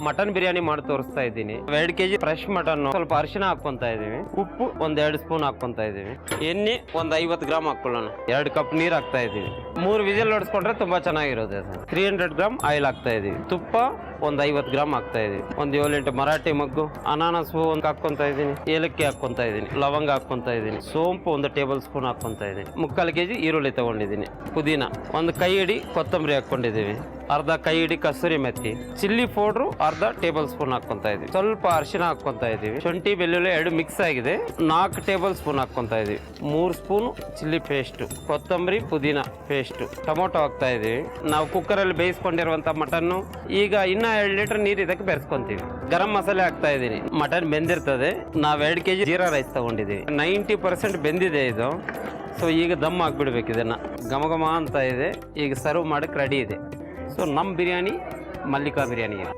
Mutton biryani ಮಾಡಿ ತೋರಿಸ್ತಾ ಇದ್ದೀನಿ. 2 kg ಫ್ರೆಶ್ ಮಟನ್, ಸ್ವಲ್ಪ ಅರಿಶಿನ ಹಾಕೊಂತ ಇದೀವಿ, ಉಪ್ಪು 1-2 ಸ್ಪೂನ್ ಹಾಕೊಂತ ಇದೀವಿ, ಎಣ್ಣೆ 50 ಗ್ರಾಮ್ ಹಾಕೊಳ್ಳೋಣ, 2 ಕಪ್ ನೀರ್ ಹಾಕ್ತಾ ಇದೀವಿ. 3 ವಿಸಿಲ್ ಹೊಡ್ಸ್ಕೊಂಡ್ರೆ ತುಂಬಾ ಚೆನ್ನಾಗಿರುತ್ತೆ. 300 ಗ್ರಾಮ್ ಆಯಿಲ್ ಹಾಕ್ತಾ ಇದೀವಿ, ತುಪ್ಪ 50 ಗ್ರಾಮ್ ಹಾಕ್ತಾ ಇದೀವಿ, 7-8 ಮರಾಠಿ ಮಗ್ಗು, ಅನಾನಸ್ ಒಂದು ಹಾಕೊಂತ ಇದೀನಿ, ಏಲಕ್ಕಿ ಹಾಕೊಂತ ಇದೀನಿ, ಲವಂಗ ಹಾಕೊಂತ ಇದೀನಿ, ಸೋಂಪು 1 ಟೇಬಲ್ ಸ್ಪೂನ್ ಹಾಕೊಂತ ಇದೀನಿ, 3/4 kg ಈರುಳ್ಳಿ ತಗೊಂಡಿದ್ದೀನಿ, ಪುದೀನ 1 ಕೈ ಹಿಡಿ ಕೊತ್ತಂಬರಿ ಹಾಕೊಂಡಿದೀವಿ, ಅರ್ಧ ಕೈ ಹಿಡಿ kasuri methi, chilli powder 1/2 tablespoon ಹಾಕೊಂತ ಇದೀವಿ, ಸ್ವಲ್ಪ ಅರಿಶಿನ ಹಾಕೊಂತ ಇದೀವಿ, ಶುಂಠಿ ಬೆಳ್ಳುಳ್ಳಿ 2 ಮಿಕ್ಸ್ ಆಗಿದೆ 4 ಟೇಬಲ್ ಸ್ಪೂನ್ ಹಾಕೊಂತ ಇದೀವಿ, 3 ಸ್ಪೂನ್ ಚಿಲ್ಲಿ ಪೇಸ್ಟ್, ಕೊತ್ತಂಬರಿ ಪುದೀನ ಪೇಸ್ಟ್, ಟೊಮೊಟೊ ಹಾಕ್ತಾ ಇದೀವಿ. ನಾವು ಕುಕ್ಕರ್ ಅಲ್ಲಿ ಬೇಯಿಸ್ಕೊಂಡಿರುವಂತ ಮಟನ್ ಈಗ ಇನ್ನ 2 ಲೀಟರ್ ನೀರು ಇದಕ್ಕೆ ಬೆರೆಸ್ಕೊಂತೀವಿ. ಗರಂ ಮಸಾಲೆ ಹಾಕ್ತಾ ಇದೀನಿ. ಮಟನ್ ಬೆಂದಿರ್ತದೆ. ನಾವು 2 kg ಜೀರಾ ರೈಸ್ ತಗೊಂಡಿದ್ದೀವಿ, 90% ಬೆಂದಿದೆ ಇದು. ಸೊ ಈಗ ದಮ್ ಹಾಕ್ಬಿಡ್ಬೇಕು ಇದನ್ನ. ಘಮ ಘಮ ಅಂತ ಇದೆ. ಈಗ ಸರ್ವ್ ಮಾಡಕ್ಕೆ ರೆಡಿ ಇದೆ. ಸೊ ನಮ್ಮ ಬಿರಿಯಾನಿ ಮಲ್ಲಿಕಾ ಬಿರಿಯಾನಿ.